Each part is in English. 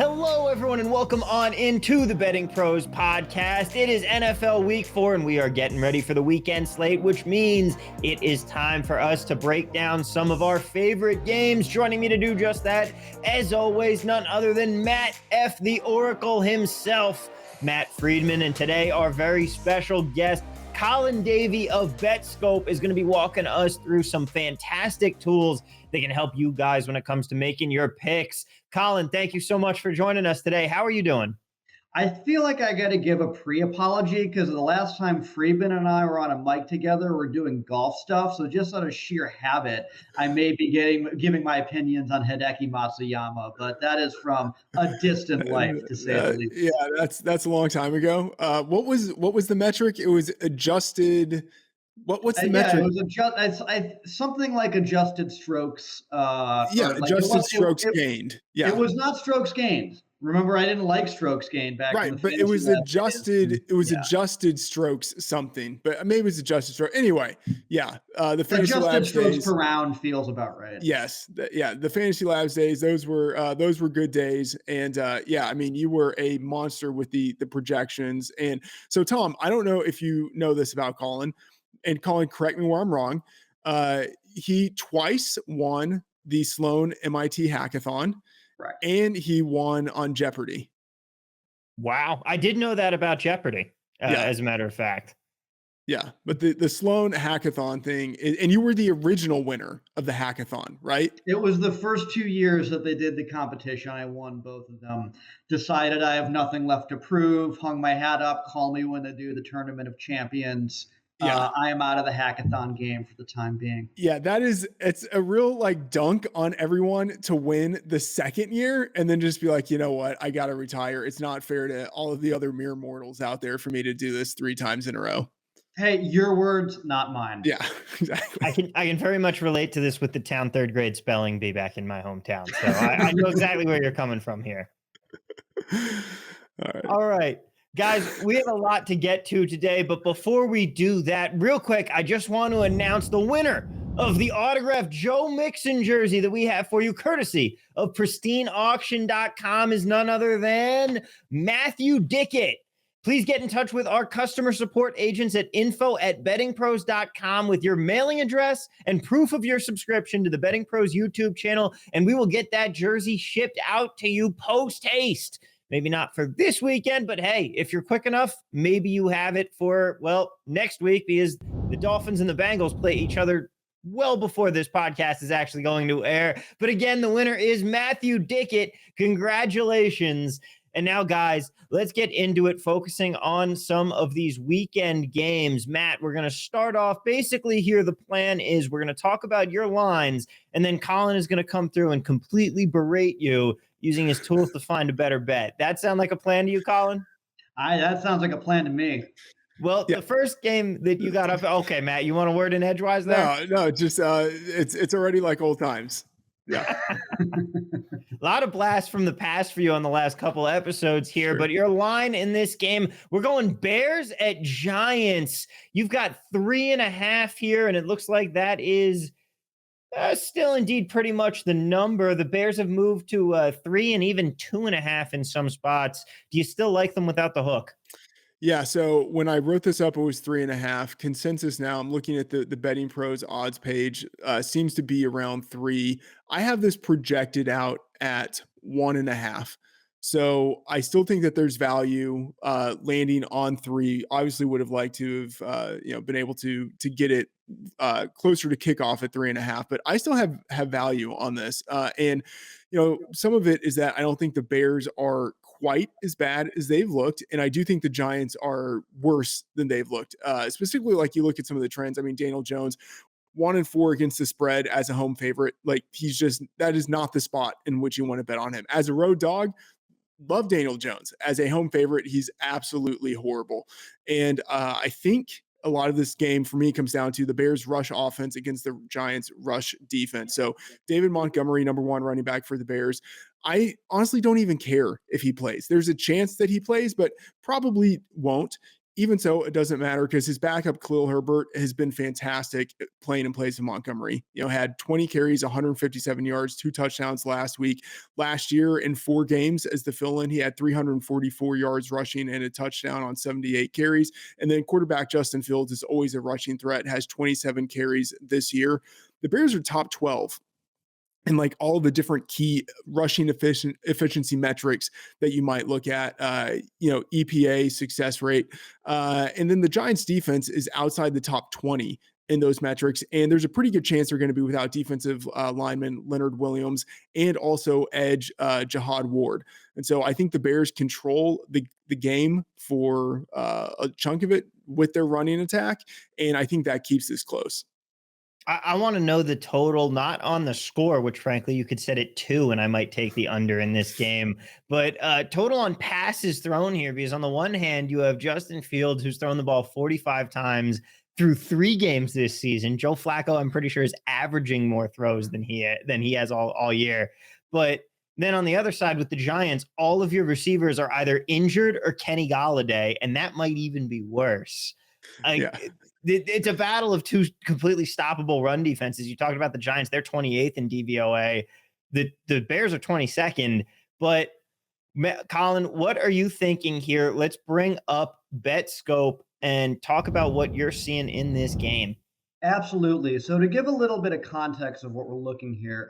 Hello, everyone, and welcome on into the Betting Pros podcast. It is NFL Week 4, and we are getting ready for the weekend slate, which means it is time for us to break down some of our favorite games. Joining me to do just that, as always, none other than Matt F. the Oracle himself, Matt Freedman. And today, our very special guest, Colin Davey of BetScope, is going to be walking us through some fantastic tools that can help you guys when it comes to making your picks. Colin, thank you so much for joining us today. How are you doing? I feel like I got to give a pre-apology because the last time Freedman and I were on a mic together, we're doing golf stuff. So just out of sheer habit, I may be giving my opinions on Hideki Matsuyama, but that is from a distant life, to say the least. Yeah, that's a long time ago. What was the metric? It was adjusted. What's the metric? It was something like adjusted strokes. Adjusted strokes gained. Yeah, it was not strokes gained. Remember, I didn't like strokes gained back. Right, but it was adjusted. It was adjusted strokes something, but maybe it was adjusted stroke. Anyway, yeah, the Fantasy adjusted Labs strokes days, per round feels about right. Yes, the Fantasy Labs days. Those were good days, and I mean, you were a monster with the projections. And so, Tom, I don't know if you know this about Colin, and Colin, correct me where I'm wrong. He twice won the Sloan MIT Hackathon. Right. And he won on Jeopardy. Wow. I did know that about Jeopardy, as a matter of fact. Yeah. But the Sloan Hackathon thing, and you were the original winner of the hackathon, right? It was the first 2 years that they did the competition. I won both of them. Decided I have nothing left to prove. Hung my hat up. Call me when they do the Tournament of Champions. Yeah. I am out of the hackathon game for the time being. Yeah, it's a real dunk on everyone to win the second year and then just be like, you know what, I got to retire. It's not fair to all of the other mere mortals out there for me to do this 3 times in a row. Hey, your words, not mine. Yeah, exactly. I can very much relate to this with the town 3rd grade spelling bee back in my hometown. So I know exactly where you're coming from here. All right. Guys, we have a lot to get to today, but before we do that, real quick, I just want to announce the winner of the autographed Joe Mixon jersey that we have for you, courtesy of pristineauction.com, is none other than Matthew Dickett. Please get in touch with our customer support agents at info@bettingpros.com with your mailing address and proof of your subscription to the Betting Pros YouTube channel, and we will get that jersey shipped out to you post-haste. Maybe not for this weekend, but hey, if you're quick enough, maybe you have it for, next week, because the Dolphins and the Bengals play each other well before this podcast is actually going to air. But again, the winner is Matthew Dickett. Congratulations. And now, guys, let's get into it, focusing on some of these weekend games. Matt, we're going to start off. Basically, here the plan is we're going to talk about your lines, and then Colin is going to come through and completely berate you using his tools to find a better bet. That sound like a plan to you, Colin? That sounds like a plan to me. Well, The first game that you got up. Okay, Matt, you want a word in edgewise there? No, just it's already like old times. Yeah. A lot of blasts from the past for you on the last couple of episodes here, sure. But your line in this game, we're going Bears at Giants. You've got 3.5 here, and it looks like that is still indeed pretty much the number. The Bears have moved to 3 and even 2.5 in some spots. Do you still like them without the hook? Yeah, so when I wrote this up, it was 3.5. Consensus now, I'm looking at the Betting Pros odds page, seems to be around 3. I have this projected out at 1.5. So I still think that there's value landing on 3. Obviously would have liked to have been able to get it closer to kickoff at 3.5, but I still have value on this. And some of it is that I don't think the Bears are quite as bad as they've looked, and I do think the Giants are worse than they've looked. Specifically, like you look at some of the trends. I mean, Daniel Jones, 1-4 against the spread as a home favorite. Like that is not the spot in which you want to bet on him. As a road dog, love Daniel Jones. As a home favorite, he's absolutely horrible. And I think a lot of this game for me comes down to the Bears rush offense against the Giants rush defense. So David Montgomery, number 1 running back for the Bears. I honestly don't even care if he plays. There's a chance that he plays, but probably won't. even so, it doesn't matter because his backup, Khalil Herbert, has been fantastic playing in place of Montgomery. Had 20 carries, 157 yards, 2 touchdowns last week. Last year in 4 games as the fill-in, he had 344 yards rushing and a touchdown on 78 carries. And then quarterback Justin Fields is always a rushing threat, has 27 carries this year. The Bears are top 12 and like all the different key rushing efficiency metrics that you might look at, EPA, success rate. And then the Giants defense is outside the top 20 in those metrics. And there's a pretty good chance they're going to be without defensive lineman Leonard Williams and also edge Jihad Ward. And so I think the Bears control the game for a chunk of it with their running attack. And I think that keeps this close. I want to know the total, not on the score, which frankly you could set it 2 and I might take the under in this game, but total on passes thrown here, because on the one hand, you have Justin Fields, who's thrown the ball 45 times through 3 games this season. Joe Flacco, I'm pretty sure, is averaging more throws than he has all year. But then on the other side with the Giants, all of your receivers are either injured or Kenny Golladay, and that might even be worse. Yeah. It's a battle of 2 completely stoppable run defenses. You talked about the Giants; they're 28th in DVOA. The Bears are 22nd. But Colin, what are you thinking here? Let's bring up BetScope and talk about what you're seeing in this game. Absolutely. So to give a little bit of context of what we're looking here,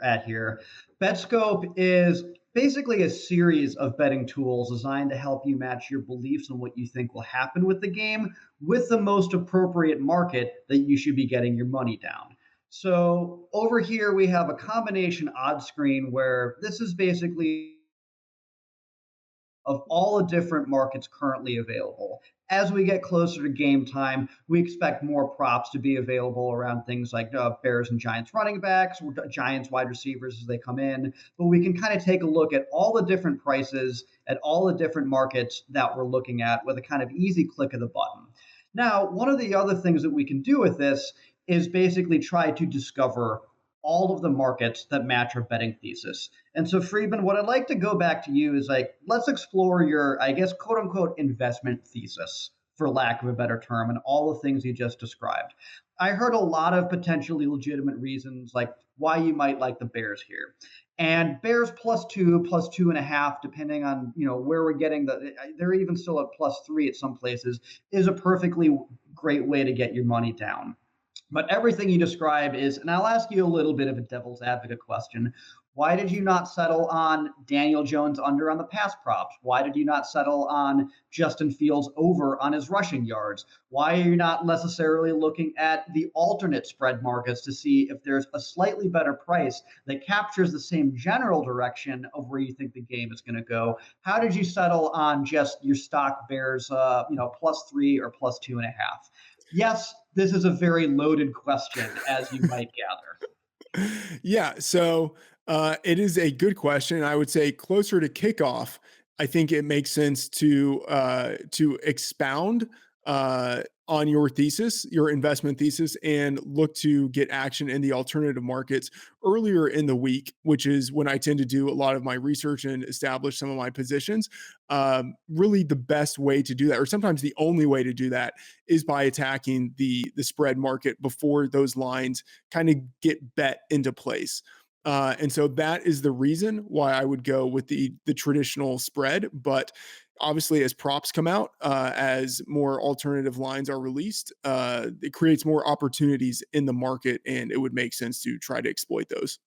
BetScope is basically a series of betting tools designed to help you match your beliefs on what you think will happen with the game with the most appropriate market that you should be getting your money down. So over here we have a combination odds screen where this is basically of all the different markets currently available. As we get closer to game time, we expect more props to be available around things like Bears and Giants running backs, or Giants wide receivers as they come in. But we can kind of take a look at all the different prices at all the different markets that we're looking at with a kind of easy click of the button. Now, one of the other things that we can do with this is basically try to discover all of the markets that match our betting thesis. And so, Freedman, what I'd like to go back to you is like, let's explore your, I guess, quote unquote, investment thesis, for lack of a better term, and all the things you just described. I heard a lot of potentially legitimate reasons like why you might like the Bears here. And Bears +2, +2.5, depending on where we're getting they're even still at +3 at some places, is a perfectly great way to get your money down. But everything you describe is, and I'll ask you a little bit of a devil's advocate question. Why did you not settle on Daniel Jones under on the pass props? Why did you not settle on Justin Fields over on his rushing yards? Why are you not necessarily looking at the alternate spread markets to see if there's a slightly better price that captures the same general direction of where you think the game is going to go? How did you settle on just your stock Bears, +3 or +2.5? Yes, this is a very loaded question, as you might gather. Yeah. So it is a good question. I would say closer to kickoff, I think it makes sense to expound on your thesis, your investment thesis, and look to get action in the alternative markets earlier in the week, which is when I tend to do a lot of my research and establish some of my positions. Really, the best way to do that, or sometimes the only way to do that, is by attacking the spread market before those lines kind of get bet into place. And so that is the reason why I would go with the traditional spread. But obviously, as props come out, as more alternative lines are released, it creates more opportunities in the market, and it would make sense to try to exploit those.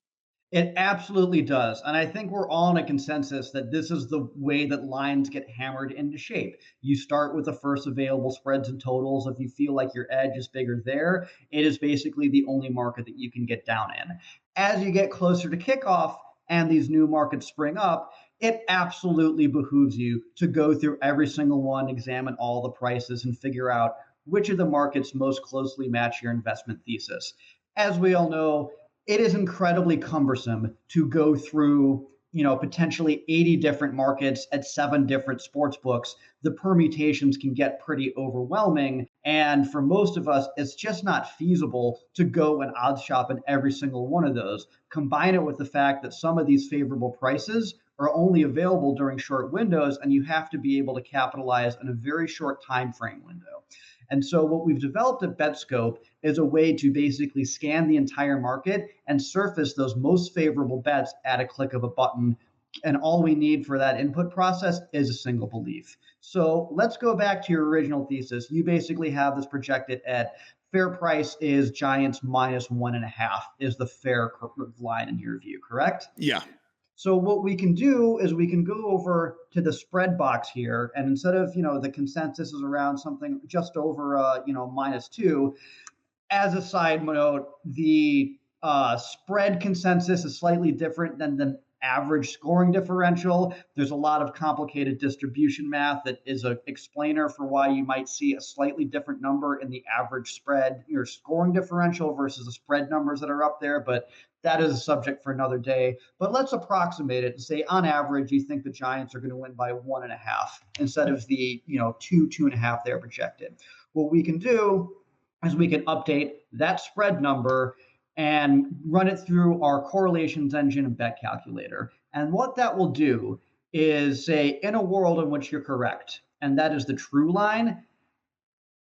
It absolutely does. And I think we're all in a consensus that this is the way that lines get hammered into shape. You start with the first available spreads and totals. If you feel like your edge is bigger there, it is basically the only market that you can get down in. As you get closer to kickoff and these new markets spring up, it absolutely behooves you to go through every single one, examine all the prices, and figure out which of the markets most closely match your investment thesis. As we all know, it is incredibly cumbersome to go through, potentially 80 different markets at 7 different sports books. The permutations can get pretty overwhelming. And for most of us, it's just not feasible to go and odds shop in every single one of those. Combine it with the fact that some of these favorable prices are only available during short windows, and you have to be able to capitalize in a very short time frame window. And so what we've developed at BetScope is a way to basically scan the entire market and surface those most favorable bets at a click of a button. And all we need for that input process is a single belief. So let's go back to your original thesis. You basically have this projected at fair price is Giants minus 1.5 is the fair line in your view, correct? Yeah. So what we can do is we can go over to the spread box here, and instead of the consensus is around something just over -2. As a side note, the spread consensus is slightly different than the average scoring differential. There's a lot of complicated distribution math that is an explainer for why you might see a slightly different number in the average spread, your scoring differential versus the spread numbers that are up there. But that is a subject for another day. But let's approximate it and say, on average, you think the Giants are going to win by 1.5 instead of the 2.5 they're projected. What we can do is we can update that spread number and run it through our correlations engine and bet calculator. And what that will do is say, in a world in which you're correct, and that is the true line,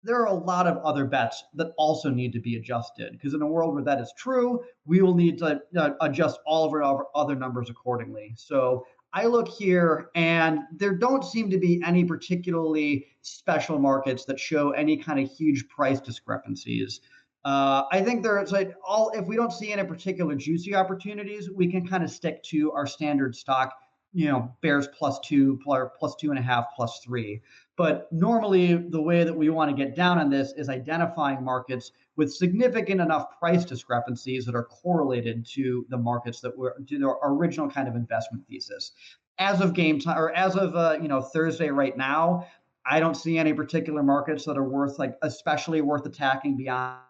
there are a lot of other bets that also need to be adjusted, because in a world where that is true, we will need to adjust all of our other numbers accordingly. So I look here, and there don't seem to be any particularly special markets that show any kind of huge price discrepancies. I think there's if we don't see any particular juicy opportunities, we can kind of stick to our standard stock, Bears +2, +2.5, +3. But normally, the way that we want to get down on this is identifying markets with significant enough price discrepancies that are correlated to the markets that were to their original kind of investment thesis. As of game time, or as of Thursday right now, I don't see any particular markets that are especially worth attacking beyond.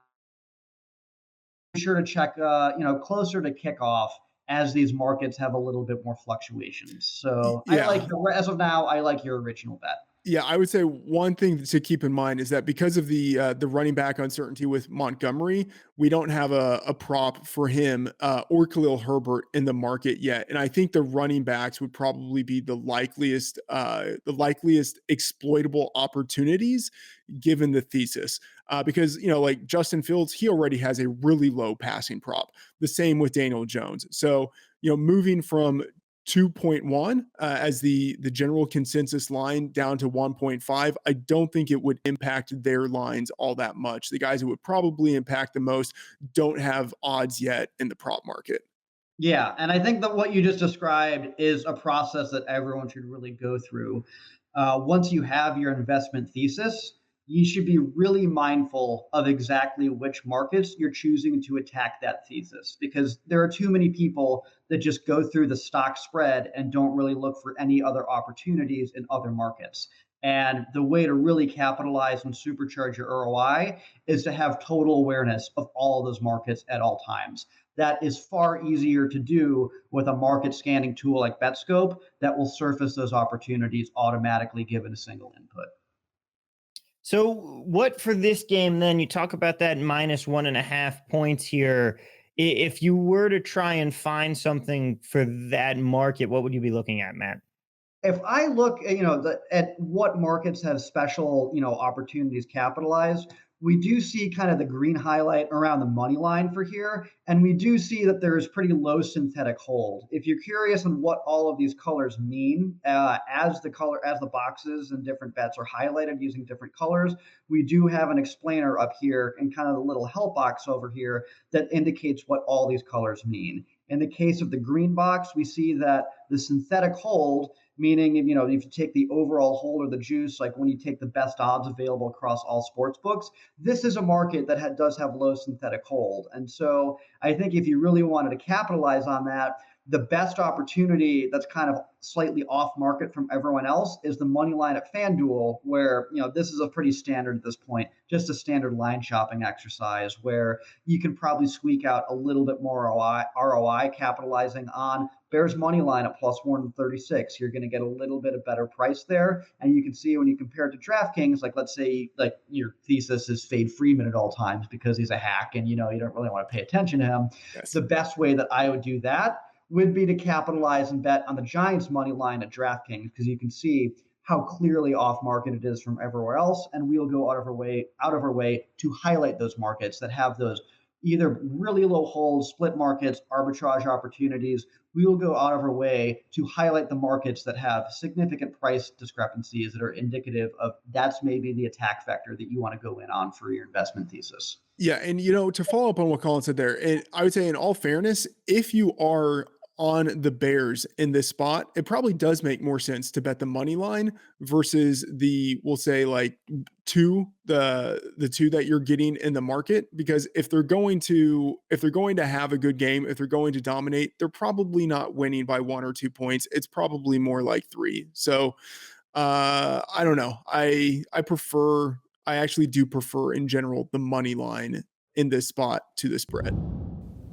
Be sure to check closer to kickoff, as these markets have a little bit more fluctuations. So Yeah. as of now, I like your original bet. Yeah, I would say one thing to keep in mind is that because of the running back uncertainty with Montgomery, we don't have a prop for him or Khalil Herbert in the market yet. And I think the running backs would probably be the likeliest exploitable opportunities given the thesis. Because like Justin Fields, he already has a really low passing prop. The same with Daniel Jones. So moving from 2.1 as the general consensus line down to 1.5, I don't think it would impact their lines all that much. The guys who would probably impact the most don't have odds yet in the prop market. Yeah, and I think that what you just described is a process that everyone should really go through. Once you have your investment thesis, you should be really mindful of exactly which markets you're choosing to attack that thesis, because there are too many people that just go through the stock spread and don't really look for any other opportunities in other markets. And the way to really capitalize and supercharge your ROI is to have total awareness of all of those markets at all times. That is far easier to do with a market scanning tool like BetScope that will surface those opportunities automatically given a single input. So what for this game then? You talk about that -1.5 points here. If you were to try and find something for that market, what would you be looking at, Matt? If I look at, at what markets have special, opportunities capitalized, we do see kind of the green highlight around the money line for here. And we do see that there's pretty low synthetic hold. If you're curious on what all of these colors mean, as the boxes and different bets are highlighted using different colors, we do have an explainer up here and kind of the little help box over here that indicates what all these colors mean. In the case of the green box, we see that the synthetic hold, meaning if you take the overall hold or the juice, like when you take the best odds available across all sports books, this is a market that does have low synthetic hold. And so I think if you really wanted to capitalize on that, the best opportunity that's kind of slightly off market from everyone else is the money line at FanDuel, where this is a pretty standard at this point, just a standard line shopping exercise where you can probably squeak out a little bit more ROI capitalizing on Bears money line at +136. You're going to get a little bit of better price there, and you can see when you compare it to DraftKings, like let's say like your thesis is fade Freeman at all times because he's a hack and you don't really want to pay attention to him. Yes. The best way that I would do that would be to capitalize and bet on the Giants money line at DraftKings, because you can see how clearly off market it is from everywhere else. And we'll go out of our way to highlight those markets that have those either really low holds, split markets, arbitrage opportunities. We will go out of our way to highlight the markets that have significant price discrepancies that are indicative of that's maybe the attack vector that you want to go in on for your investment thesis. Yeah. And, to follow up on what Colin said there, I would say in all fairness, if you are on the Bears in this spot, it probably does make more sense to bet the money line versus we'll say like the two that you're getting in the market, because if they're going to have a good game, if they're going to dominate, they're probably not winning by 1 or 2 points. It's probably more like 3. So I don't know. I actually do prefer in general the money line in this spot to the spread.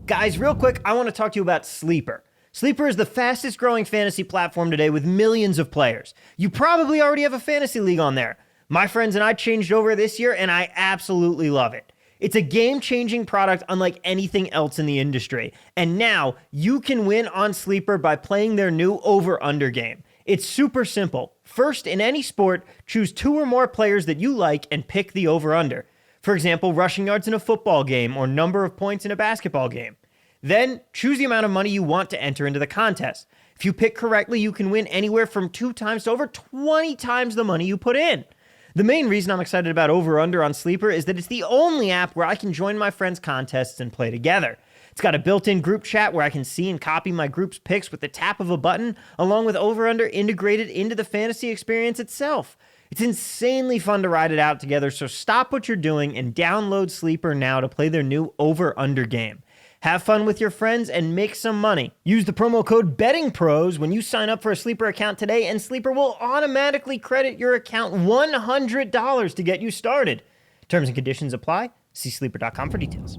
Guys, real quick, I want to talk to you about Sleeper. Sleeper is the fastest growing fantasy platform today with millions of players. You probably already have a fantasy league on there. My friends and I changed over this year, and I absolutely love it. It's a game-changing product unlike anything else in the industry. And now you can win on Sleeper by playing their new over-under game. It's super simple. First, in any sport, choose 2 or more players that you like and pick the over-under. For example, rushing yards in a football game or number of points in a basketball game. Then, choose the amount of money you want to enter into the contest. If you pick correctly, you can win anywhere from 2 times to over 20 times the money you put in. The main reason I'm excited about Over-Under on Sleeper is that it's the only app where I can join my friends' contests and play together. It's got a built-in group chat where I can see and copy my group's picks with the tap of a button, along with Over-Under integrated into the fantasy experience itself. It's insanely fun to ride it out together, so stop what you're doing and download Sleeper now to play their new Over-Under game. Have fun with your friends and make some money. Use the promo code BettingPros when you sign up for a Sleeper account today, and Sleeper will automatically credit your account $100 to get you started. Terms and conditions apply. See sleeper.com for details.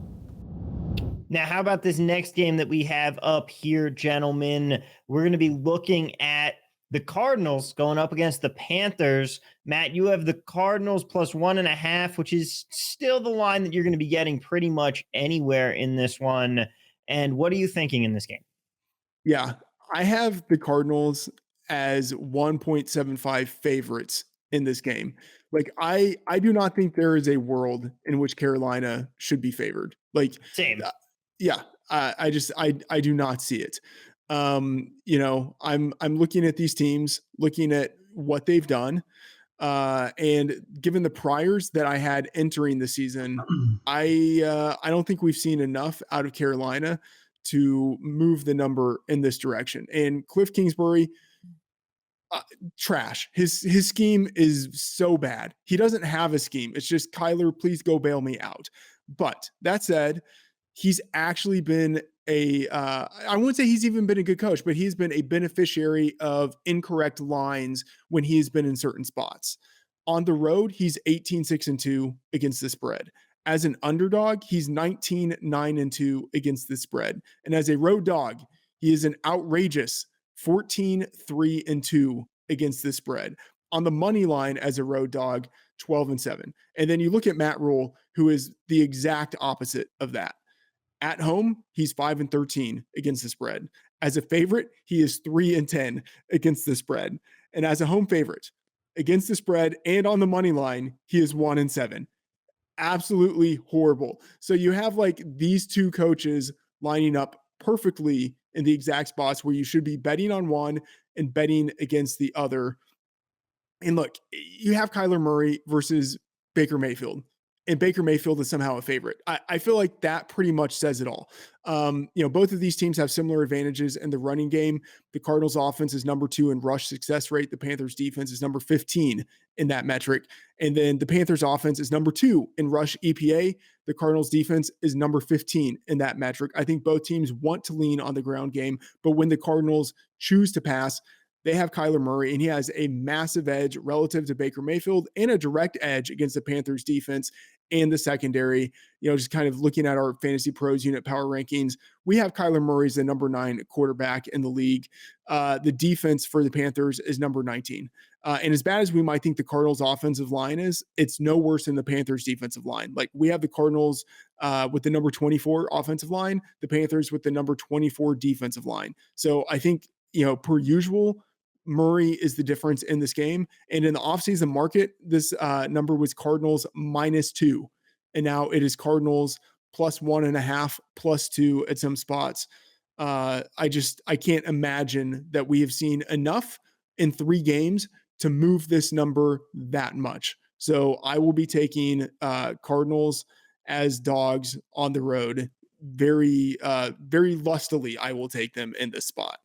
Now, how about this next game that we have up here, gentlemen? We're going to be looking at the Cardinals going up against the Panthers. Matt, you have the Cardinals plus 1.5, which is still the line that you're going to be getting pretty much anywhere in this one. And what are you thinking in this game? Yeah, I have the Cardinals as 1.75 favorites in this game. Like, I do not think there is a world in which Carolina should be favored. Like, Same. Yeah, I do not see it. I'm looking at these teams, looking at what they've done, and given the priors that I had entering the season, I don't think we've seen enough out of Carolina to move the number in this direction. And Cliff Kingsbury, trash. His scheme is so bad. He doesn't have a scheme. It's just, Kyler, please go bail me out. But that said, he's actually been I wouldn't say he's even been a good coach, but he's been a beneficiary of incorrect lines when he's been in certain spots. On the road, he's 18-6-2 against the spread. As an underdog, he's 19-9-2 against the spread. And as a road dog, he is an outrageous 14-3-2 against the spread. On the money line as a road dog, 12-7. And then you look at Matt Rule, who is the exact opposite of that. At home, he's 5-13 against the spread. As a favorite, he is 3-10 against the spread. And as a home favorite against the spread and on the money line, he is 1-7. Absolutely horrible. So you have like these two coaches lining up perfectly in the exact spots where you should be betting on one and betting against the other. And look, you have Kyler Murray versus Baker Mayfield, and Baker Mayfield is somehow a favorite. I feel like that pretty much says it all. Both of these teams have similar advantages in the running game. The Cardinals offense is number 2 in rush success rate. The Panthers defense is number 15 in that metric. And then the Panthers offense is number 2 in rush EPA. The Cardinals defense is number 15 in that metric. I think both teams want to lean on the ground game, but when the Cardinals choose to pass, they have Kyler Murray, and he has a massive edge relative to Baker Mayfield and a direct edge against the Panthers defense. and the secondary. Just kind of looking at our Fantasy Pros unit power rankings, we have Kyler Murray as the number 9 quarterback in the league. The defense for the Panthers is number 19. And as bad as we might think the Cardinals offensive line is, it's no worse than the Panthers defensive line. Like, we have the Cardinals with the number 24 offensive line, the Panthers with the number 24 defensive line. So I think, per usual, Murray is the difference in this game. And in the offseason market, this number was Cardinals -2. And now it is Cardinals +1.5, +2 at some spots. I can't imagine that we have seen enough in 3 games to move this number that much. So I will be taking Cardinals as dogs on the road. Very, very lustily, I will take them in this spot.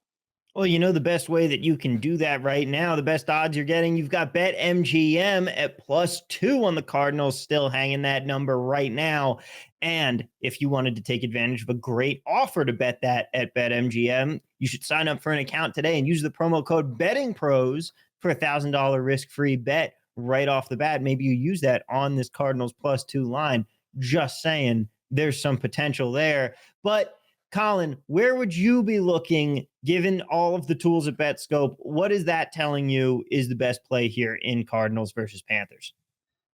Well, the best way that you can do that right now, the best odds you're getting, you've got BetMGM at +2 on the Cardinals, still hanging that number right now. And if you wanted to take advantage of a great offer to bet that at BetMGM, you should sign up for an account today and use the promo code BettingPros for a $1,000 risk-free bet right off the bat. Maybe you use that on this Cardinals +2 line. Just saying, there's some potential there. But Colin, where would you be looking given all of the tools at BetScope? What is that telling you is the best play here in Cardinals versus Panthers?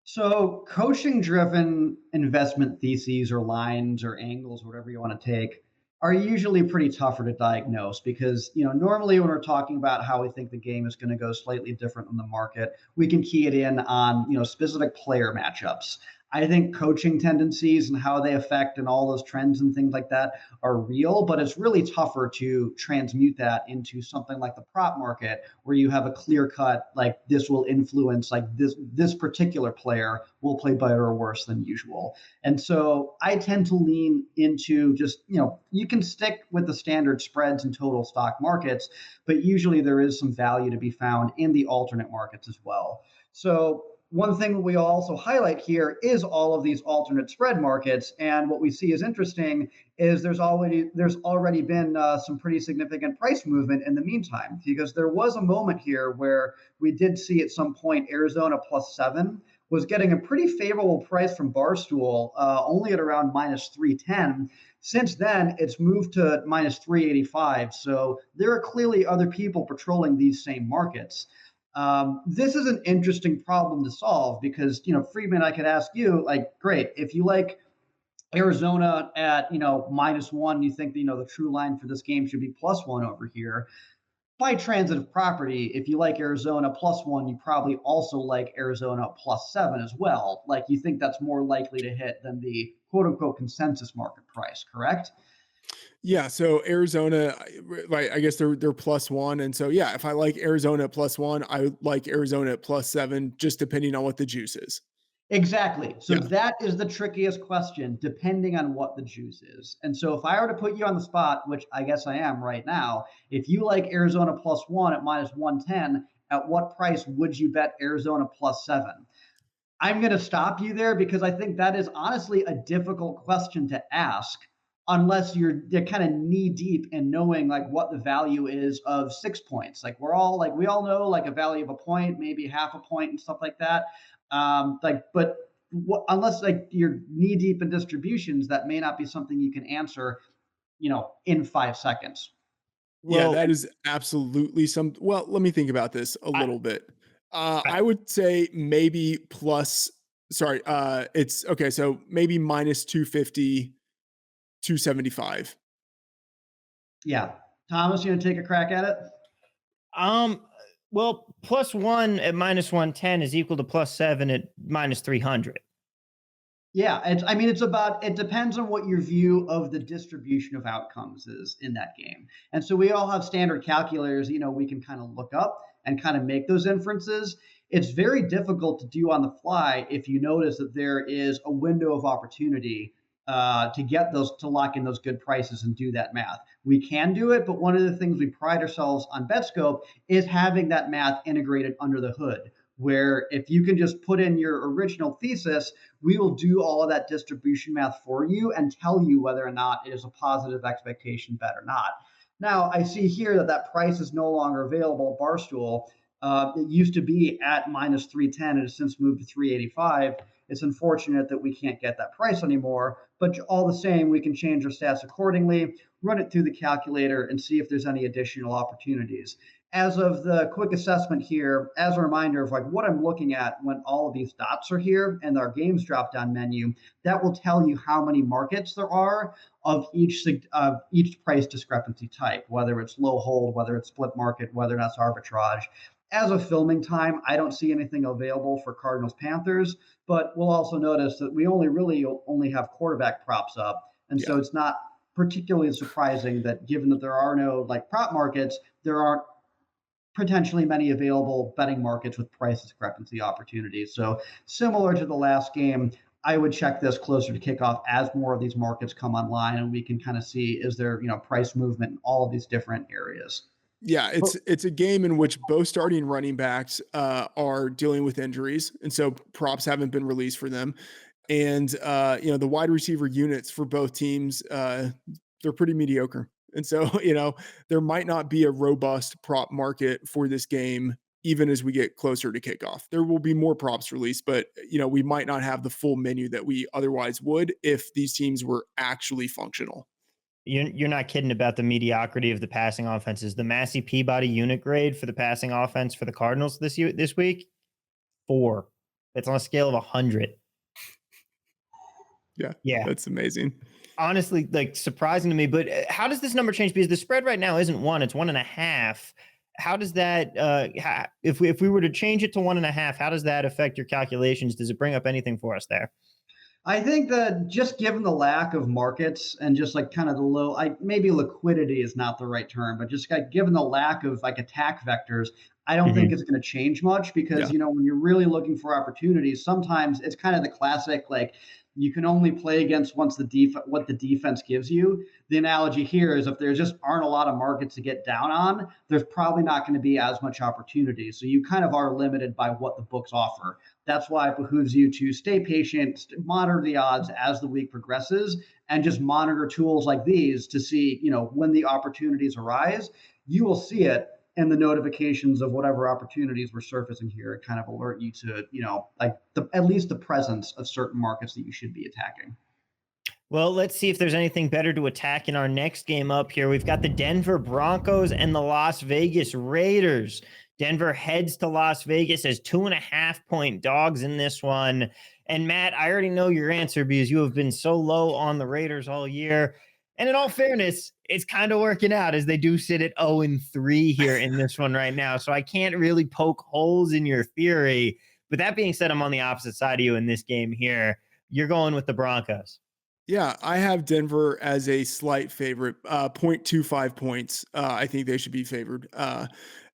So coaching-driven investment theses or lines or angles, whatever you want to take, are usually pretty tougher to diagnose because, normally when we're talking about how we think the game is going to go slightly different in the market, we can key it in on, specific player matchups. I think coaching tendencies and how they affect and all those trends and things like that are real, but it's really tougher to transmute that into something like the prop market where you have a clear cut, like this will influence, like this particular player will play better or worse than usual. And so I tend to lean into just, you can stick with the standard spreads and total stock markets, but usually there is some value to be found in the alternate markets as well. So one thing we also highlight here is all of these alternate spread markets. And what we see is interesting is there's already been some pretty significant price movement in the meantime, because there was a moment here where we did see at some point Arizona +7 was getting a pretty favorable price from Barstool, only at around -310. Since then, it's moved to -385. So there are clearly other people patrolling these same markets. This is an interesting problem to solve because, Freedman, I could ask you, like, great, if you like Arizona at, -1, you think, the true line for this game should be +1 over here. By transitive property, if you like Arizona +1, you probably also like Arizona +7 as well. Like, you think that's more likely to hit than the quote unquote consensus market price, correct? Yeah, so Arizona, right? I guess they're +1, and so yeah, if I like Arizona +1, I would like Arizona at +7, just depending on what the juice is. Exactly. So Yeah. that is the trickiest question, depending on what the juice is. And so if I were to put you on the spot, which I guess I am right now, if you like Arizona +1 at -110, at what price would you bet Arizona +7? I'm going to stop you there because I think that is honestly a difficult question to ask unless you're kind of knee deep in knowing like what the value is of 6 points. Like we all know like a value of a point, maybe half a point and stuff like that. Unless like you're knee deep in distributions, that may not be something you can answer, in 5 seconds. Yeah, Well, that is absolutely well, let me think about this a I, little bit. I, I would say maybe it's okay, so maybe -250, 275. Yeah. Thomas, you gonna take a crack at it? um, well, +1 at -110 is equal to +7 at -300. Yeah, it depends on what your view of the distribution of outcomes is in that game. And so we all have standard calculators, we can kind of look up and kind of make those inferences. It's very difficult to do on the fly if you notice that there is a window of opportunity to lock in those good prices and do that math. We can do it, but one of the things we pride ourselves on BetScope is having that math integrated under the hood, where if you can just put in your original thesis, we will do all of that distribution math for you and tell you whether or not it is a positive expectation bet or not. Now, I see here that price is no longer available at Barstool. It used to be at -310. It has since moved to 385. It's unfortunate that we can't get that price anymore, but all the same, we can change our stats accordingly, run it through the calculator, and see if there's any additional opportunities. As of the quick assessment here, as a reminder of like what I'm looking at when all of these dots are here and our games drop down menu, that will tell you how many markets there are of each price discrepancy type, whether it's low hold, whether it's split market, whether that's arbitrage. As of filming time, I don't see anything available for Cardinals Panthers, but we'll also notice that we only have quarterback props up. And so it's not particularly surprising that given that there are no like prop markets, there aren't potentially many available betting markets with price discrepancy opportunities. So similar to the last game, I would check this closer to kickoff as more of these markets come online and we can kind of see is there, price movement in all of these different areas. Yeah, it's a game in which both starting running backs are dealing with injuries, and so props haven't been released for them. And the wide receiver units for both teams, they're pretty mediocre. And so, there might not be a robust prop market for this game, even as we get closer to kickoff. There will be more props released, but we might not have the full menu that we otherwise would if these teams were actually functional. You're not kidding about the mediocrity of the passing offenses. The Massey Peabody unit grade for the passing offense for the Cardinals this week, 4. It's on a scale of 100. Yeah, that's amazing. Honestly, like surprising to me. But how does this number change? Because the spread right now isn't 1; it's 1.5. How does that? If we were to change it to 1.5, how does that affect your calculations? Does it bring up anything for us there? I think that just given the lack of markets and just like kind of the low, maybe liquidity is not the right term, but just like given the lack of like attack vectors, I don't think it's going to change much because, when you're really looking for opportunities, sometimes it's kind of the classic, like you can only play against what the defense gives you. The analogy here is if there just aren't a lot of markets to get down on, there's probably not going to be as much opportunity. So you kind of are limited by what the books offer. That's why it behooves you to stay patient, monitor the odds as the week progresses, and just monitor tools like these to see, when the opportunities arise, you will see it and the notifications of whatever opportunities were surfacing here kind of alert you to, at least the presence of certain markets that you should be attacking. Well, let's see if there's anything better to attack in our next game up here. We've got the Denver Broncos and the Las Vegas Raiders. Denver heads to Las Vegas as 2.5-point dogs in this one. And Matt, I already know your answer because you have been so low on the Raiders all year. And in all fairness, it's kind of working out as they do sit at 0-3 here in this one right now. So I can't really poke holes in your theory. But that being said, I'm on the opposite side of you in this game here. You're going with the Broncos. Yeah, I have Denver as a slight favorite, 0.25 points. I think they should be favored.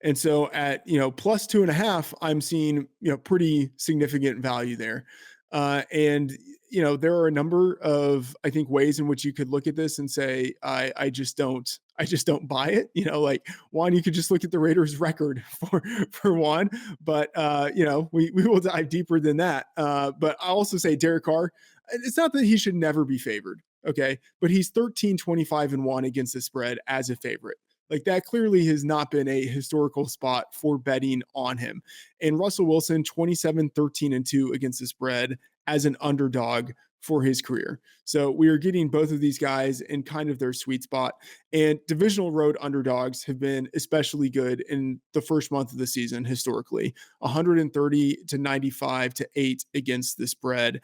And so at, plus 2.5, I'm seeing, pretty significant value there. And there are a number of, I think, ways in which you could look at this and say, I just don't buy it. Like one, you could just look at the Raiders record for one, but we will dive deeper than that. But I also say Derek Carr, it's not that he should never be favored. Okay. But he's 13-25-1 against the spread as a favorite. Like that clearly has not been a historical spot for betting on him. And Russell Wilson, 27-13-2 against the spread as an underdog for his career. So we are getting both of these guys in kind of their sweet spot. And divisional road underdogs have been especially good in the first month of the season historically. 130-95-8 against the spread.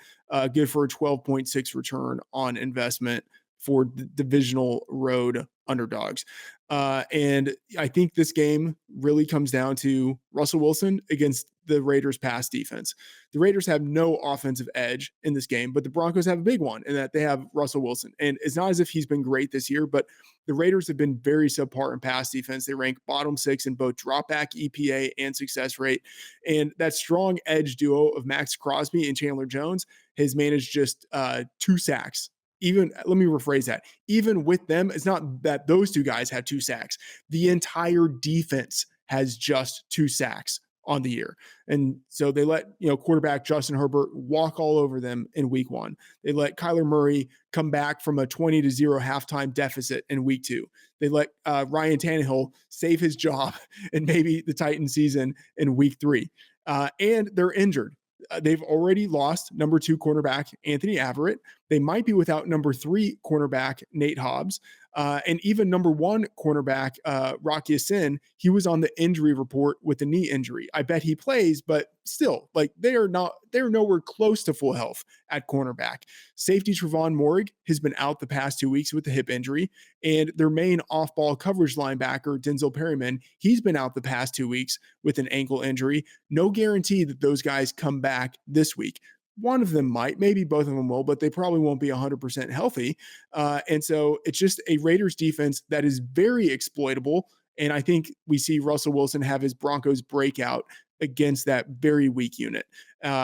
Good for a 12.6 return on investment for the divisional road underdogs. And I think this game really comes down to Russell Wilson against the Raiders' pass defense. The Raiders have no offensive edge in this game, but the Broncos have a big one in that they have Russell Wilson. And it's not as if he's been great this year, but the Raiders have been very subpar in pass defense. They rank bottom 6 in both dropback EPA and success rate. And that strong edge duo of Max Crosby and Chandler Jones has managed just 2 sacks. Even, let me rephrase that. Even with them, it's not that those two guys have 2 sacks. The entire defense has just 2 sacks on the year. And so they let, quarterback Justin Herbert walk all over them in week 1. They let Kyler Murray come back from a 20-0 halftime deficit in week 2. They let Ryan Tannehill save his job and maybe the Titan season in week 3. And they're injured. they've already lost number 2 cornerback Anthony Averett. They might be without number 3 cornerback Nate Hobbs. And even number 1 cornerback, Rock Ya-Sin, he was on the injury report with a knee injury. I bet he plays, but still, like they're nowhere close to full health at cornerback. Safety Trevon Moehrig has been out the past 2 weeks with a hip injury, and their main off-ball coverage linebacker, Denzel Perryman, he's been out the past 2 weeks with an ankle injury. No guarantee that those guys come back this week. One of them might, maybe both of them will, but they probably won't be 100% healthy. And so it's just a Raiders defense that is very exploitable. And I think we see Russell Wilson have his Broncos breakout against that very weak unit.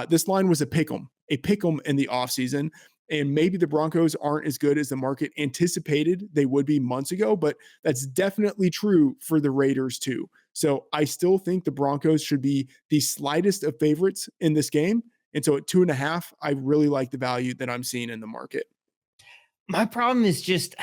This line was a pick 'em in the offseason. And maybe the Broncos aren't as good as the market anticipated they would be months ago, but that's definitely true for the Raiders too. So I still think the Broncos should be the slightest of favorites in this game. And so at 2.5, I really like the value that I'm seeing in the market. My problem is just,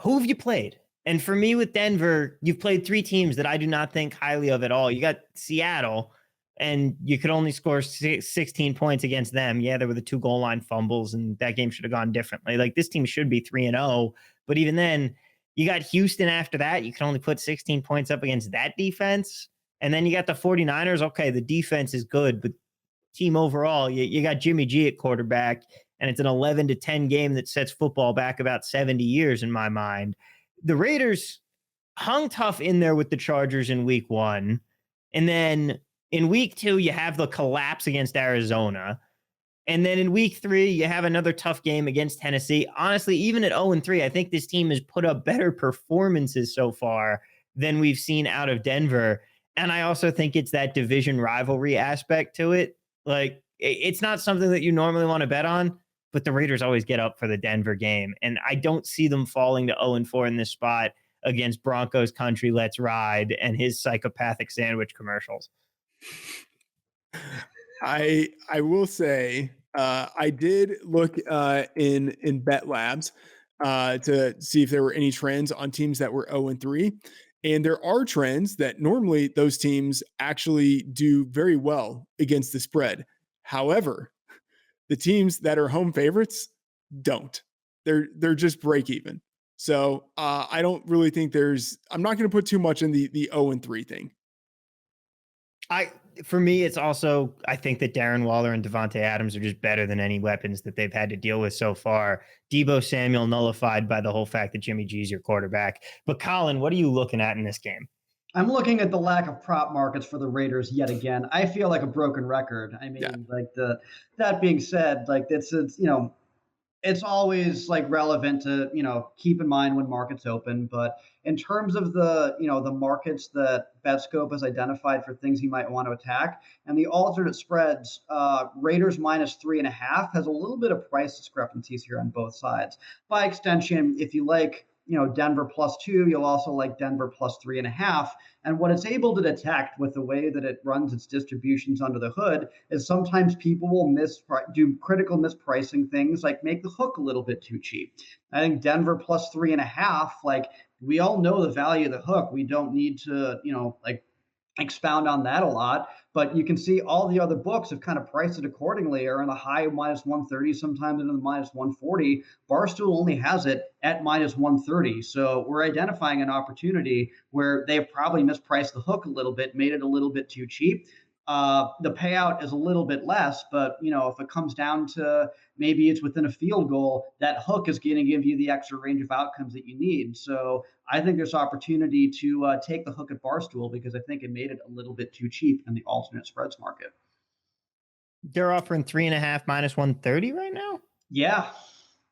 who have you played? And for me with Denver, you've played 3 teams that I do not think highly of at all. You got Seattle, and you could only score 16 points against them. Yeah, there were the 2 goal line fumbles, and that game should have gone differently. Like, this team should be 3-0, but even then, you got Houston after that. You can only put 16 points up against that defense. And then you got the 49ers. Okay, the defense is good, but team overall, you got Jimmy G at quarterback, and it's an 11-10 game that sets football back about 70 years in my mind. The Raiders hung tough in there with the Chargers in week 1. And then in week 2, you have the collapse against Arizona. And then in week 3, you have another tough game against Tennessee. Honestly, even at 0-3, I think this team has put up better performances so far than we've seen out of Denver. And I also think it's that division rivalry aspect to it. Like, it's not something that you normally want to bet on, but the Raiders always get up for the Denver game. And I don't see them falling to 0-4 in this spot against Broncos country, let's ride, and his psychopathic sandwich commercials. I will say I did look in Bet Labs to see if there were any trends on teams that were 0-3. And there are trends that normally those teams actually do very well against the spread. However, the teams that are home favorites don't. They're just break even. So I don't really think I'm not going to put too much in the 0-3 thing. For me, it's also, I think that Darren Waller and Devontae Adams are just better than any weapons that they've had to deal with so far. Deebo Samuel nullified by the whole fact that Jimmy G's your quarterback. But Colin, what are you looking at in this game? I'm looking at the lack of prop markets for the Raiders yet again. I feel like a broken record. I mean, that being said, like it's always like relevant to, keep in mind when markets open. But in terms of the markets that BetScope has identified for things you might want to attack and the alternate spreads, Raiders -3.5 has a little bit of price discrepancies here on both sides. By extension, if you like, Denver +2, you'll also like Denver +3.5. And what it's able to detect with the way that it runs its distributions under the hood is sometimes people will do critical mispricing things like make the hook a little bit too cheap. I think Denver +3.5, like we all know the value of the hook. We don't need to, expound on that a lot, but you can see all the other books have kind of priced it accordingly, or in the high -130, sometimes into the -140. Barstool only has it at -130. So we're identifying an opportunity where they've probably mispriced the hook a little bit, made it a little bit too cheap. The payout is a little bit less, but if it comes down to maybe it's within a field goal, that hook is going to give you the extra range of outcomes that you need. So I think there's opportunity to take the hook at Barstool because I think it made it a little bit too cheap in the alternate spreads market. They're offering 3.5 -130 right now. Yeah.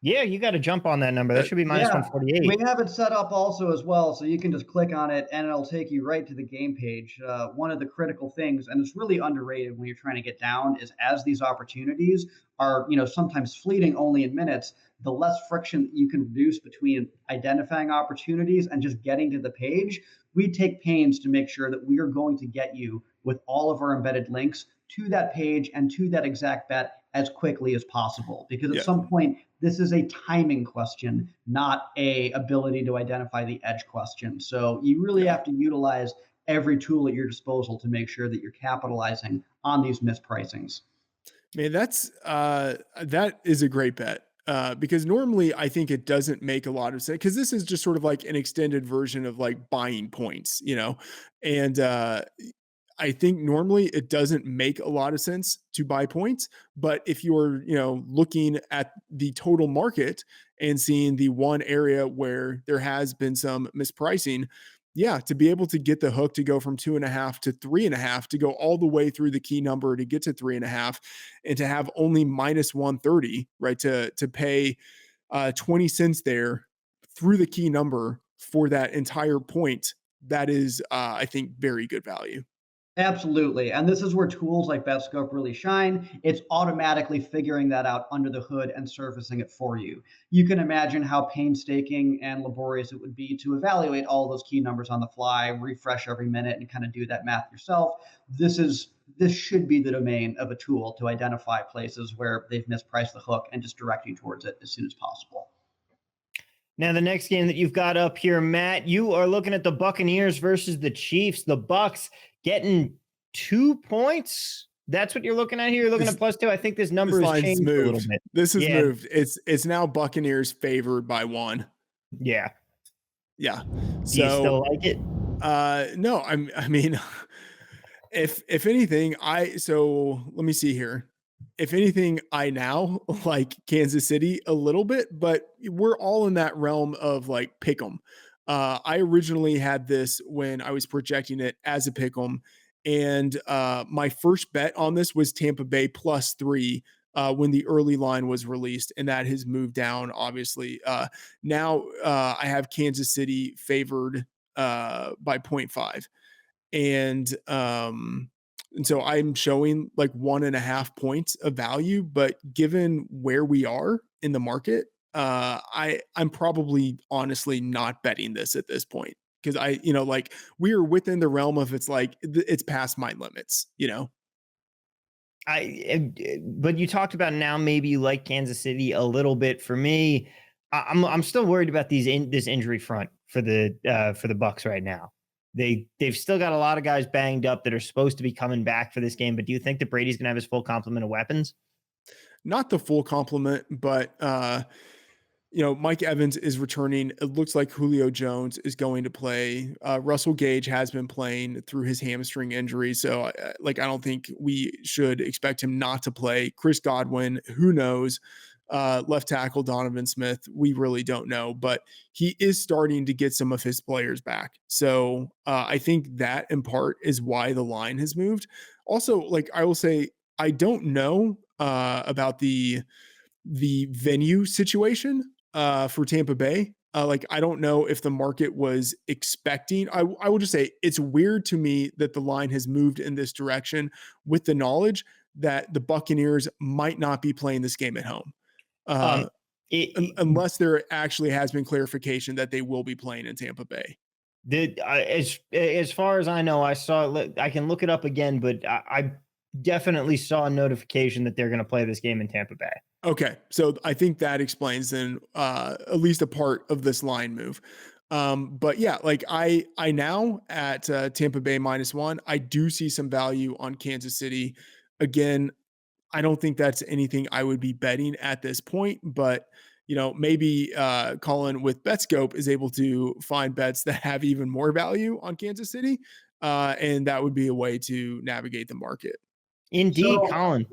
Yeah, you got to jump on that number. That should be -148. We have it set up also as well, so you can just click on it and it'll take you right to the game page. One of the critical things, and it's really underrated when you're trying to get down, is as these opportunities are, sometimes fleeting only in minutes, the less friction you can reduce between identifying opportunities and just getting to the page. We take pains to make sure that we are going to get you with all of our embedded links to that page and to that exact bet as quickly as possible. Because at some point, this is a timing question, not a ability to identify the edge question. So you really have to utilize every tool at your disposal to make sure that you're capitalizing on these mispricings. Man, that is a great bet. Because normally I think it doesn't make a lot of sense because this is just sort of like an extended version of like buying points, and I think normally it doesn't make a lot of sense to buy points, but if you're, looking at the total market and seeing the one area where there has been some mispricing, yeah, to be able to get the hook to go from 2.5 to 3.5, to go all the way through the key number to get to 3.5, and to have only minus 130, right? To pay 20 cents there through the key number for that entire point. That is, I think, very good value. Absolutely. And this is where tools like BetScope really shine. It's automatically figuring that out under the hood and surfacing it for you. You can imagine how painstaking and laborious it would be to evaluate all those key numbers on the fly, refresh every minute, and kind of do that math yourself. This should be the domain of a tool to identify places where they've mispriced the hook and just direct you towards it as soon as possible. Now, the next game that you've got up here, Matt, you are looking at the Buccaneers versus the Chiefs. The Bucs getting 2 points. That's what you're looking at here. You're looking at +2. I think this number has changed a little bit. This has moved. It's now Buccaneers favored by 1. Yeah. Yeah. Do you still like it? No, I mean, if anything, so let me see here. If anything, I now like Kansas City a little bit, but we're all in that realm of like pick 'em. I originally had this when I was projecting it as a pick 'em, and my first bet on this was Tampa Bay +3 when the early line was released, and that has moved down, obviously. Now I have Kansas City favored by 0.5. And so I'm showing like 1.5 points of value, but given where we are in the market, I'm probably honestly not betting this at this point because like we are within the realm of it's past my limits. But you talked about now maybe you like Kansas City a little bit. For me, I'm still worried about this injury front for the Bucs right now. They've still got a lot of guys banged up that are supposed to be coming back for this game. But do you think that Brady's going to have his full complement of weapons? Not the full complement, but Mike Evans is returning. It looks like Julio Jones is going to play. Russell Gage has been playing through his hamstring injury. So I don't think we should expect him not to play. Chris Godwin, who knows? Left tackle Donovan Smith, we really don't know, but he is starting to get some of his players back. So I think that in part is why the line has moved. Also, like I will say, I don't know about the venue situation for Tampa Bay. I don't know if the market was expecting. I will just say it's weird to me that the line has moved in this direction with the knowledge that the Buccaneers might not be playing this game at home. Unless there actually has been clarification that they will be playing in Tampa Bay. As far as I know, I can look it up again, but I definitely saw a notification that they're going to play this game in Tampa Bay. Okay, so I think that explains then at least a part of this line move. But yeah, like I now at Tampa Bay -1, I do see some value on Kansas City. Again, I don't think that's anything I would be betting at this point, but maybe Colin with BetScope is able to find bets that have even more value on Kansas City, and that would be a way to navigate the market. Indeed, so, Colin.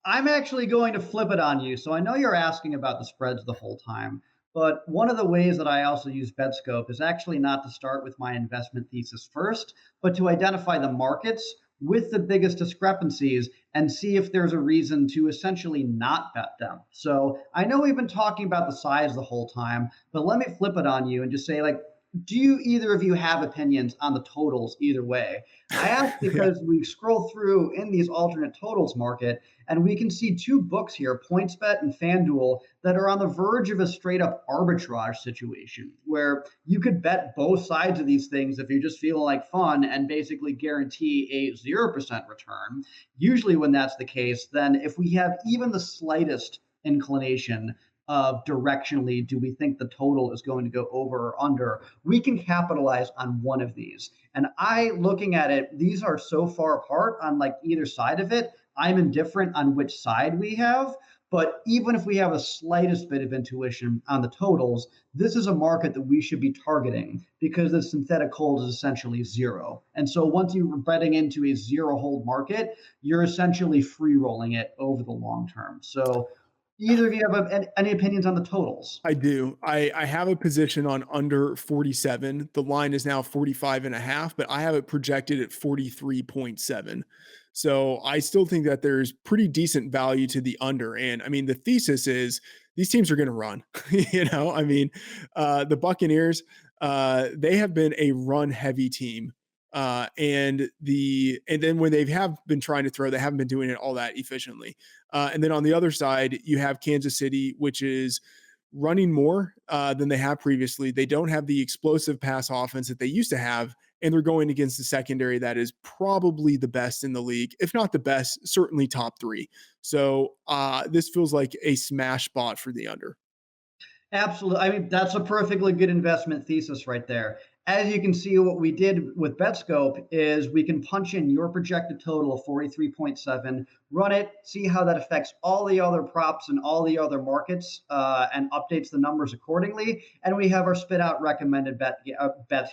I'm actually going to flip it on you. So I know you're asking about the spreads the whole time, but one of the ways that I also use BetScope is actually not to start with my investment thesis first, but to identify the markets with the biggest discrepancies and see if there's a reason to essentially not bet them. So I know we've been talking about the size the whole time, but let me flip it on you and just say, do you either of you have opinions on the totals either way? I ask because we scroll through in these alternate totals market and we can see two books here, PointsBet and FanDuel, that are on the verge of a straight up arbitrage situation where you could bet both sides of these things if you're just feeling like fun and basically guarantee a 0% return. Usually when that's the case, then if we have even the slightest inclination of directionally, do we think the total is going to go over or under, we can capitalize on one of these. And looking at it, these are so far apart on like either side of it. I'm indifferent on which side we have. But even if we have a slightest bit of intuition on the totals, this is a market that we should be targeting because the synthetic hold is essentially zero. And so once you're betting into a zero hold market, you're essentially free rolling it over the long term. So either of you have any opinions on the totals? I do. I have a position on under 47. The line is now 45 and a half, but I have it projected at 43.7. So I still think that there's pretty decent value to the under. And I mean, the thesis is these teams are going to run. The Buccaneers, they have been a run heavy team. And then when they have been trying to throw, they haven't been doing it all that efficiently. And then on the other side, you have Kansas City, which is running more than they have previously. They don't have the explosive pass offense that they used to have, and they're going against the secondary that is probably the best in the league, if not the best, certainly top three. So this feels like a smash spot for the under. Absolutely. I mean, that's a perfectly good investment thesis right there. As you can see, what we did with BetScope is we can punch in your projected total of 43.7, run it, see how that affects all the other props and all the other markets, and updates the numbers accordingly. And we have our spit out recommended bet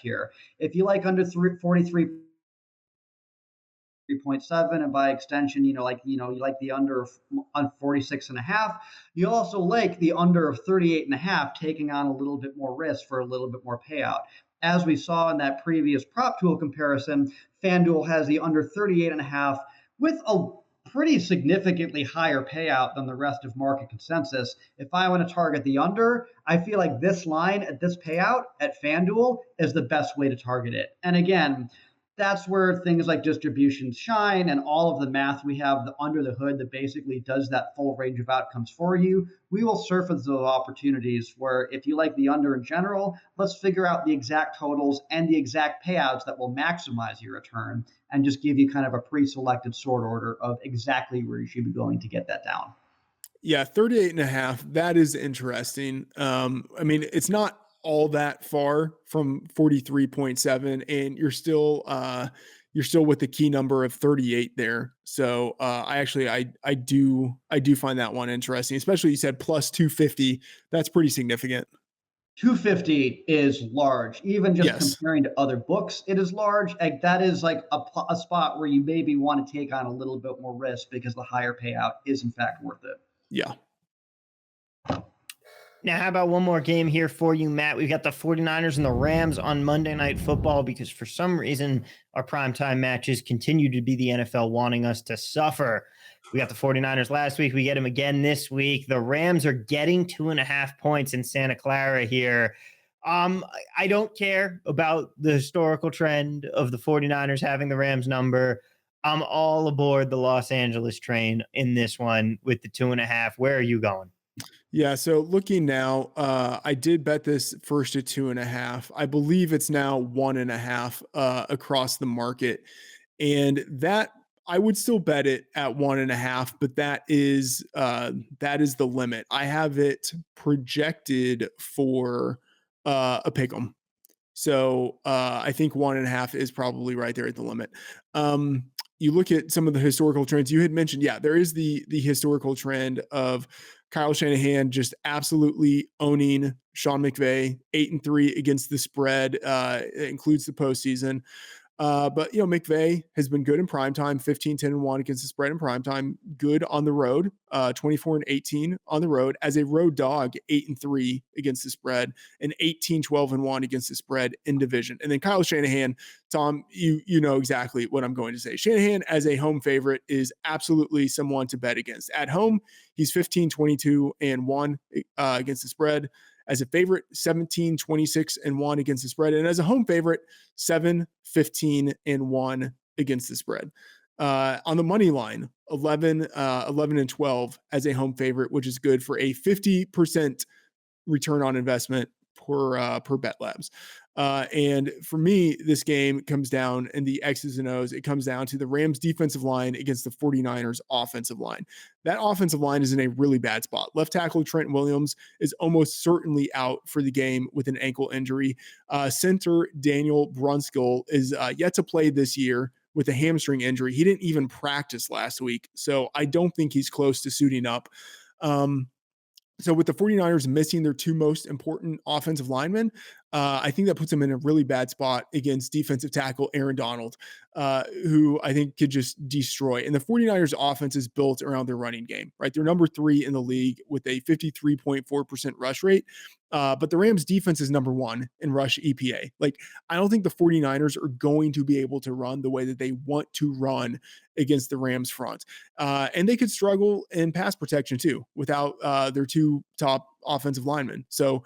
here. If you like under 43.7, and by extension, you like the under on 46 and a half. You also like the under of 38 and a half, taking on a little bit more risk for a little bit more payout. As we saw in that previous prop tool comparison, FanDuel has the under 38 and a half with a pretty significantly higher payout than the rest of market consensus. If I want to target the under, I feel like this line at this payout at FanDuel is the best way to target it. And again, that's where things like distributions shine and all of the math we have under the hood that basically does that full range of outcomes for you. We will surface those opportunities where if you like the under in general, let's figure out the exact totals and the exact payouts that will maximize your return and just give you kind of a pre-selected sort order of exactly where you should be going to get that down. Yeah, 38 and a half. That is interesting. It's not all that far from 43.7, and you're still with the key number of 38 there. So I do find that one interesting, especially you said plus 250. That's pretty significant. 250 is large. Even just comparing to other books, it is large. Like, that is like a spot where you maybe want to take on a little bit more risk because the higher payout is in fact worth it. Yeah. Now, how about one more game here for you, Matt? We've got the 49ers and the Rams on Monday Night Football because for some reason our primetime matches continue to be the NFL wanting us to suffer. We got the 49ers last week. We get them again this week. The Rams are getting 2.5 points in Santa Clara here. I don't care about the historical trend of the 49ers having the Rams number. I'm all aboard the Los Angeles train in this one with the 2.5. Where are you going? Yeah, so looking now, I did bet this first at 2.5. I believe it's now 1.5 across the market, and that I would still bet it at 1.5, but that is the limit. I have it projected for a pick'em, so I think 1.5 is probably right there at the limit. You look at some of the historical trends you had mentioned. Yeah, there is the historical trend of Kyle Shanahan just absolutely owning Sean McVay, 8-3 against the spread. It includes the postseason. But McVay has been good in primetime, 15-10-1 against the spread in primetime, good on the road, 24-18 on the road as a road dog, 8-3 against the spread, and 18-12-1 against the spread in division. And then Kyle Shanahan, Tom, you know exactly what I'm going to say. Shanahan as a home favorite is absolutely someone to bet against. At home, he's 15-22-1 against the spread. As a favorite, 17-26-1 against the spread. And as a home favorite, 7-15-1 against the spread. On the money line, 11-12 as a home favorite, which is good for a 50% return on investment per Bet Labs. And for me, this game comes down in the X's and O's. It comes down to the Rams defensive line against the 49ers offensive line. That offensive line is in a really bad spot. Left tackle Trent Williams is almost certainly out for the game with an ankle injury. Center Daniel Brunskill is yet to play this year with a hamstring injury. He didn't even practice last week. So I don't think he's close to suiting up. So with the 49ers missing their two most important offensive linemen, I think that puts them in a really bad spot against defensive tackle Aaron Donald, who I think could just destroy. And the 49ers offense is built around their running game, right? They're number 3 in the league with a 53.4% rush rate. But the Rams defense is number 1 in rush EPA. Like, I don't think the 49ers are going to be able to run the way that they want to run against the Rams front. And they could struggle in pass protection too, without their two top offensive linemen. So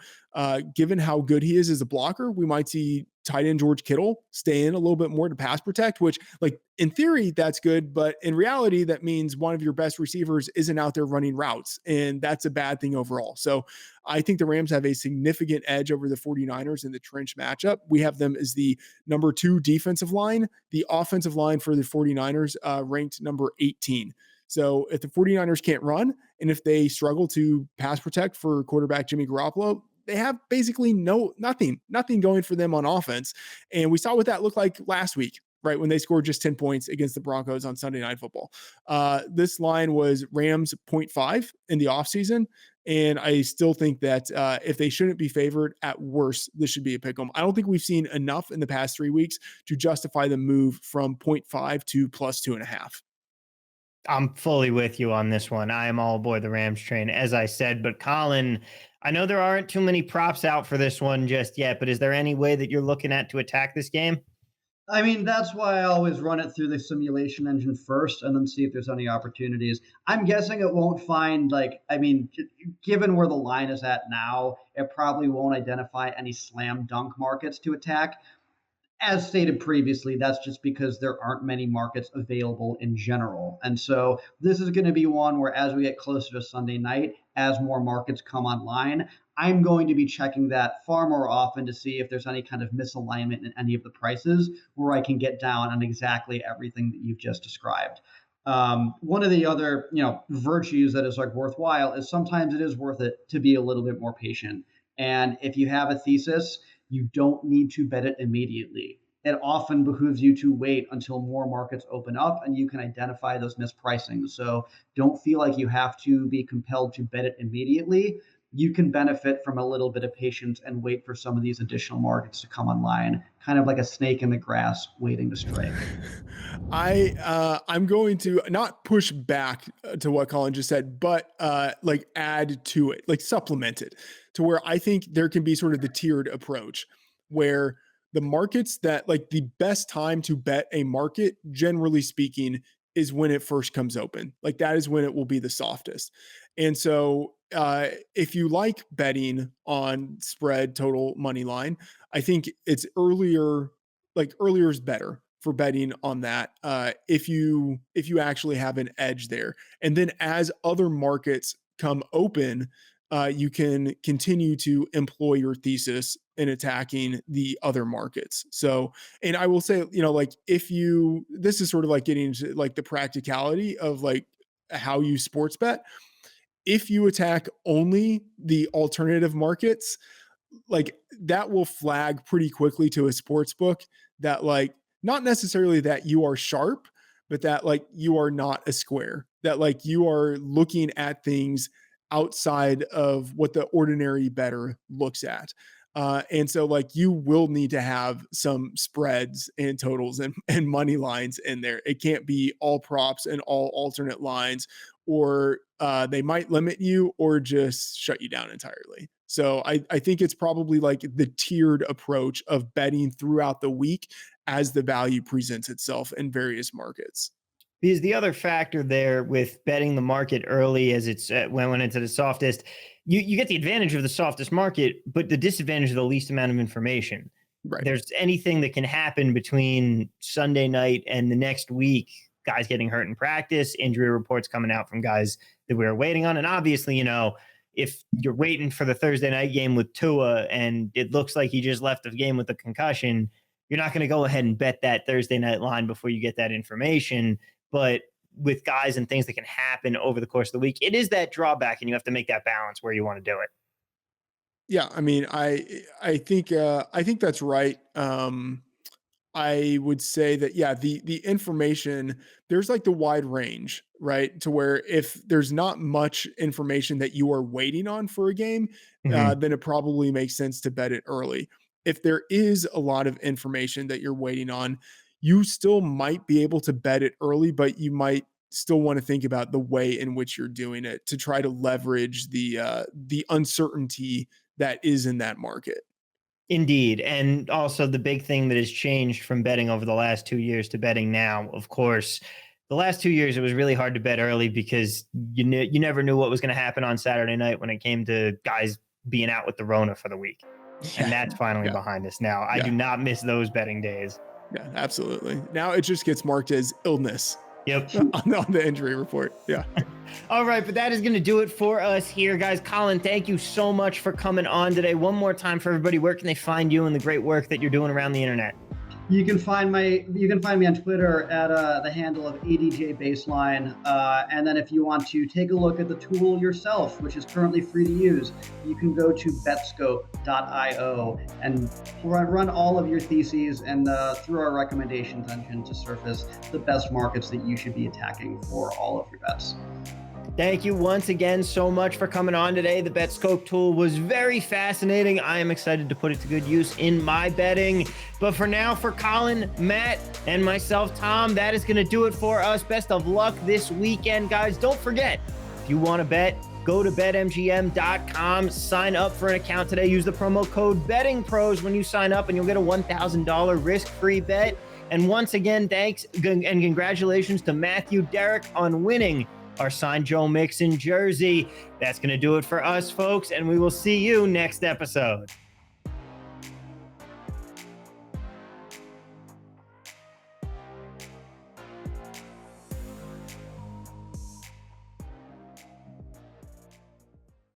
given how good he is as a blocker, we might see tight end George Kittle stay in a little bit more to pass protect, which, like, in theory, that's good. But in reality, that means one of your best receivers isn't out there running routes. And that's a bad thing overall. So I think the Rams have a significant edge over the 49ers in the trench matchup. We have them as the number 2 defensive line. The offensive line for the 49ers ranked number 18. So if the 49ers can't run, and if they struggle to pass protect for quarterback Jimmy Garoppolo, they have basically nothing going for them on offense. And we saw what that looked like last week, right? When they scored just 10 points against the Broncos on Sunday Night Football. This line was Rams 0.5 in the offseason. And I still think that if they shouldn't be favored, at worst, this should be a pick 'em. I don't think we've seen enough in the past 3 weeks to justify the move from 0.5 to plus 2.5. I'm fully with you on this one. I am all aboard the Rams train, as I said. But Colin, I know there aren't too many props out for this one just yet, but is there any way that you're looking at to attack this game? I mean, that's why I always run it through the simulation engine first and then see if there's any opportunities. I'm guessing it won't find, like, I mean, given where the line is at now, it probably won't identify any slam dunk markets to attack. As stated previously, that's just because there aren't many markets available in general. And so this is going to be one where, as we get closer to Sunday night, as more markets come online, I'm going to be checking that far more often to see if there's any kind of misalignment in any of the prices where I can get down on exactly everything that you've just described. One of the other, virtues that is like worthwhile is sometimes it is worth it to be a little bit more patient. And if you have a thesis, you don't need to bet it immediately. It often behooves you to wait until more markets open up and you can identify those mispricings. So don't feel like you have to be compelled to bet it immediately. You can benefit from a little bit of patience and wait for some of these additional markets to come online, kind of like a snake in the grass waiting to strike. I'm going to not push back to what Colin just said, but like add to it, like supplement it to where I think there can be sort of the tiered approach where the markets that, like, the best time to bet a market, generally speaking, is when it first comes open. Like, that is when it will be the softest. And so if you like betting on spread, total, money line, I think it's earlier is better for betting on that if you actually have an edge there. And then as other markets come open, you can continue to employ your thesis in attacking the other markets. So, and I will say, like, this is sort of like getting into like the practicality of like how you sports bet. If you attack only the alternative markets, like, that will flag pretty quickly to a sports book that, like, not necessarily that you are sharp, but that, like, you are not a square, that, like, you are looking at things outside of what the ordinary bettor looks at. And so, like, you will need to have some spreads and totals and money lines in there. It can't be all props and all alternate lines, or they might limit you or just shut you down entirely. So I think it's probably like the tiered approach of betting throughout the week as the value presents itself in various markets. Because the other factor there with betting the market early as it's went into the softest, you get the advantage of the softest market, but the disadvantage of the least amount of information. Right. There's anything that can happen between Sunday night and the next week, guys getting hurt in practice, injury reports coming out from guys that we were waiting on. And obviously, if you're waiting for the Thursday night game with Tua and it looks like he just left the game with a concussion, you're not going to go ahead and bet that Thursday night line before you get that information. But with guys and things that can happen over the course of the week, it is that drawback, and you have to make that balance where you want to do it. Yeah, I mean, I think that's right. I would say that, yeah, the information, there's like the wide range, right? To where if there's not much information that you are waiting on for a game, Mhm. then it probably makes sense to bet it early. If there is a lot of information that you're waiting on, you still might be able to bet it early, but you might still want to think about the way in which you're doing it to try to leverage the uncertainty that is in that market. Indeed. And also the big thing that has changed from betting over the last 2 years to betting now, of course, the last 2 years, it was really hard to bet early because you never knew what was going to happen on Saturday night when it came to guys being out with the Rona for the week. And Yeah, that's finally yeah, behind us now. I yeah, do not miss those betting days. yeah, absolutely. Now it just gets marked as illness Yep. on the injury report. Yeah. All right, but that is going to do it for us here, guys. Colin, thank you so much for coming on today. One more time for everybody, where can they find you and the great work that you're doing around the internet? You can find me on Twitter at the handle of ADJ Baseline, and then if you want to take a look at the tool yourself, which is currently free to use, you can go to BetScope.io and run all of your theses and through our recommendations engine to surface the best markets that you should be attacking for all of your bets. Thank you once again so much for coming on today. The BetScope tool was very fascinating. I am excited to put it to good use in my betting. But for now, for Colin, Matt, and myself, Tom, that is going to do it for us. Best of luck this weekend, guys. Don't forget, if you want to bet, go to betmgm.com, sign up for an account today. Use the promo code BettingPros when you sign up, and you'll get a $1,000 risk-free bet. And once again, thanks and congratulations to Matthew Derrick on winning our signed Joe Mixon jersey. That's going to do it for us, folks, and we will see you next episode.